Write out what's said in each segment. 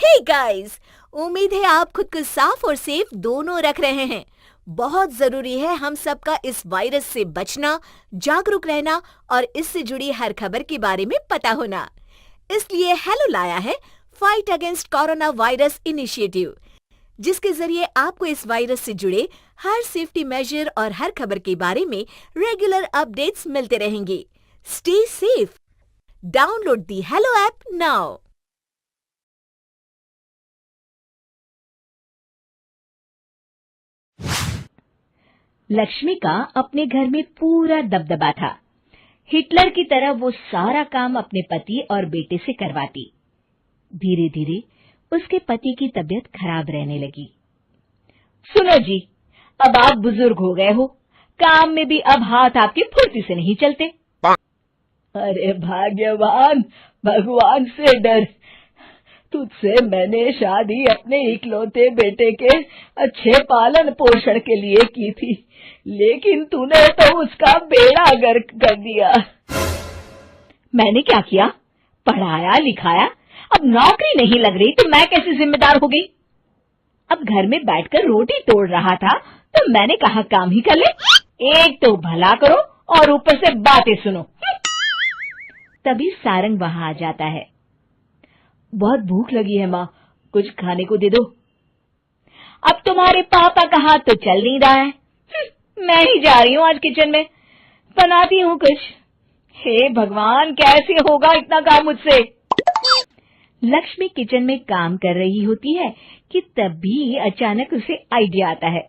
Hey guys, उम्मीद है आप खुद को साफ और सेफ दोनों रख रहे हैं। बहुत जरूरी है हम सबका इस वायरस से बचना, जागरूक रहना और इससे जुड़ी हर खबर के बारे में पता होना। इसलिए हेलो लाया है fight against corona virus initiative, जिसके जरिए आपको इस वायरस से जुड़े हर सेफ्टी मेजर और हर खबर के बारे में रेगुलर अपडेट्स मिलते रहेंगे। Stay safe. Download the hello app now. Lakshmi का अपने घर में पूरा दबदबा था। हिटलर की तरह वो सारा काम अपने पति और बेटे से करवाती। धीरे धीरे उसके पति की तबीयत खराब रहने लगी। सुनो जी, अब आप बुजुर्ग हो गए हो, काम में भी अब हाथ आपके फुर्ती से नहीं चलते। अरे भाग्यवान, भगवान से डर। तुझसे मैंने शादी अपने इकलौते बेटे के अच्छे पालन पोषण के लिए की थी, लेकिन तूने तो उसका बेड़ा गर्क कर दिया। मैंने क्या किया? पढ़ाया लिखाया, अब नौकरी नहीं लग रही तो मैं कैसे जिम्मेदार हो गई? अब घर में बैठकर रोटी तोड़ रहा था तो मैंने कहा काम ही कर ले। एक तो भला करो और ऊपर से बातें सुनो। तभी सारंग वहां आ जाता है। बहुत भूख लगी है माँ, कुछ खाने को दे दो। अब तुम्हारे पापा का हाथ तो चल नहीं रहा है। मैं ही जा रही हूँ आज किचन में, बनाती हूँ कुछ। हे भगवान, कैसे होगा इतना काम मुझसे? लक्ष्मी किचन में काम कर रही होती है कि तभी अचानक उसे आइडिया आता है।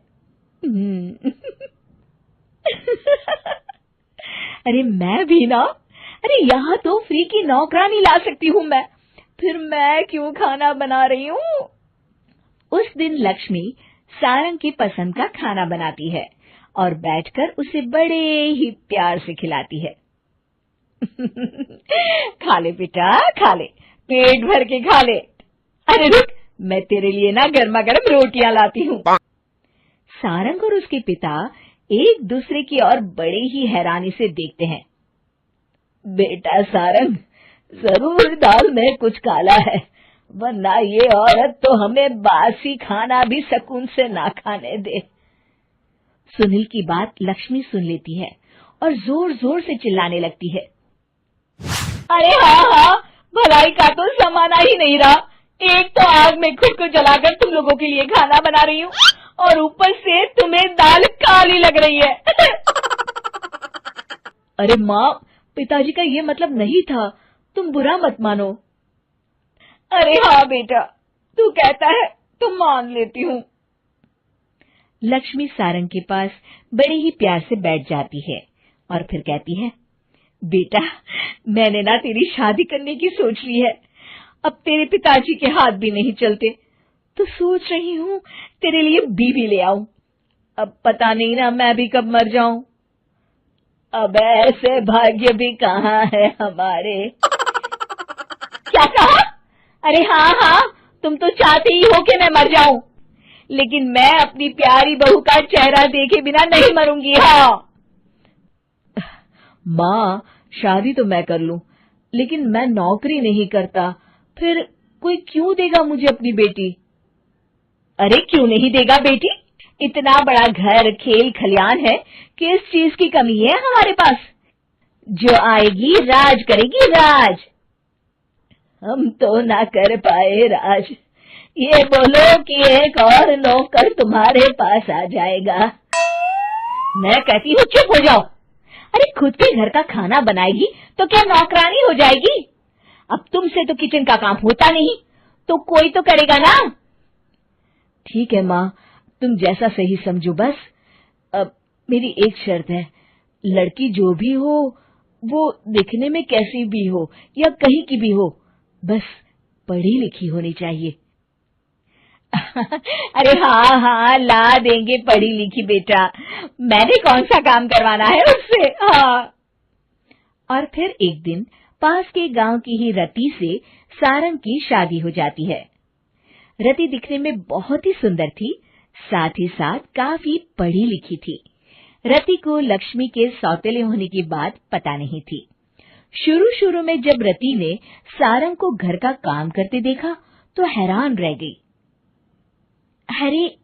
अरे मैं भी ना, अरे यहाँ तो फ्री की नौकरानी ला सकती हूँ मैं, फिर मैं क्यों खाना बना रही हूँ? उस दिन लक्ष्मी सारंग की पसंद का खाना बनाती है और बैठकर उसे बड़े ही प्यार से खिलाती है। खा ले बेटा, खा ले, पेट भर के खा ले। अरे रुक, मैं तेरे लिए ना गर्मा गर्म रोटियां लाती हूँ। सारंग और उसके पिता एक दूसरे की ओर बड़े ही हैरानी से देखते हैं। बेटा सारंग, जरूर दाल में कुछ काला है, वरना ये औरत तो हमें बासी खाना भी सुकून से ना खाने दे। सुनील की बात लक्ष्मी सुन लेती है और जोर जोर से चिल्लाने लगती है। अरे हाँ, भलाई का तो जमाना ही नहीं रहा। एक तो आग में खुद को जलाकर तुम लोगों के लिए खाना बना रही हूँ और ऊपर से तुम्हें दाल काली लग रही है। अरे माँ, पिताजी का ये मतलब नहीं था, तुम बुरा मत मानो। अरे हाँ बेटा, तू कहता है तो मान लेती हूँ। लक्ष्मी सारंग के पास बड़े ही प्यार से बैठ जाती है और फिर कहती है, बेटा मैंने ना तेरी शादी करने की सोच ली है। अब तेरे पिताजी के हाथ भी नहीं चलते, तो सोच रही हूँ तेरे लिए बीवी ले आऊं। अब पता नहीं ना मैं भी कब मर जाऊं। अब ऐसे भाग्य भी कहाँ है हमारे। क्या कहा? अरे हाँ, तुम तो चाहते ही हो कि मैं मर जाऊं, लेकिन मैं अपनी प्यारी बहू का चेहरा देखे बिना नहीं मरूंगी। हाँ माँ, शादी तो मैं कर लूं, लेकिन मैं नौकरी नहीं करता, फिर कोई क्यों देगा मुझे अपनी बेटी? अरे क्यों नहीं देगा बेटी? इतना बड़ा घर, खेल खलियान है, किस चीज की कमी है हमारे पास? जो आएगी राज करेगी, राज। हम तो ना कर पाए राज, ये बोलो कि एक और नौकर तुम्हारे पास आ जाएगा। मैं कहती हूँ चुप हो जाओ। अरे खुद के घर का खाना बनाएगी तो क्या नौकरानी हो जाएगी? अब तुमसे तो किचन का काम होता नहीं, तो कोई तो करेगा ना। ठीक है माँ, तुम जैसा सही समझो बस। अब मेरी एक शर्त है, लड़की जो भी हो वो दिखने में कैसी भी हो या कहीं की भी हो, बस पढ़ी लिखी होनी चाहिए। अरे हाँ, ला देंगे पढ़ी लिखी बेटा, मैंने कौन सा काम करवाना है उससे। हाँ। और फिर एक दिन पास के गांव की ही रति से सारंग की शादी हो जाती है। रति दिखने में बहुत ही सुंदर थी, साथ ही साथ काफी पढ़ी लिखी थी। रति को लक्ष्मी के सौतेले होने की बात पता नहीं थी। शुरू शुरू में जब रति ने सारंग को घर का काम करते देखा तो हैरान रह गई। अरे,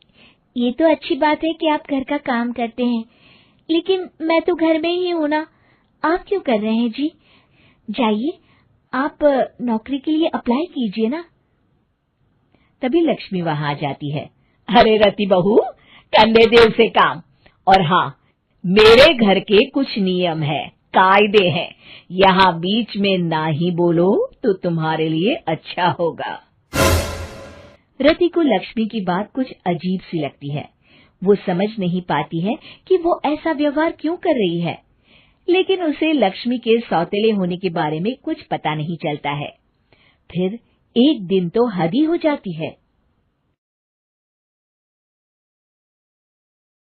ये तो अच्छी बात है कि आप घर का काम करते हैं, लेकिन मैं तो घर में ही हूं ना, आप क्यों कर रहे हैं जी? जाइए, आप नौकरी के लिए अप्लाई कीजिए ना। तभी लक्ष्मी वहां आ जाती है। अरे रति बहू, करने दे उसे काम। और हाँ, मेरे घर के कुछ नियम है, कायदे हैं, यहाँ बीच में ना ही बोलो तो तुम्हारे लिए अच्छा होगा। रति को लक्ष्मी की बात कुछ अजीब सी लगती है। वो समझ नहीं पाती है कि वो ऐसा व्यवहार क्यों कर रही है, लेकिन उसे लक्ष्मी के सौतेले होने के बारे में कुछ पता नहीं चलता है। फिर एक दिन तो हद ही हो जाती है।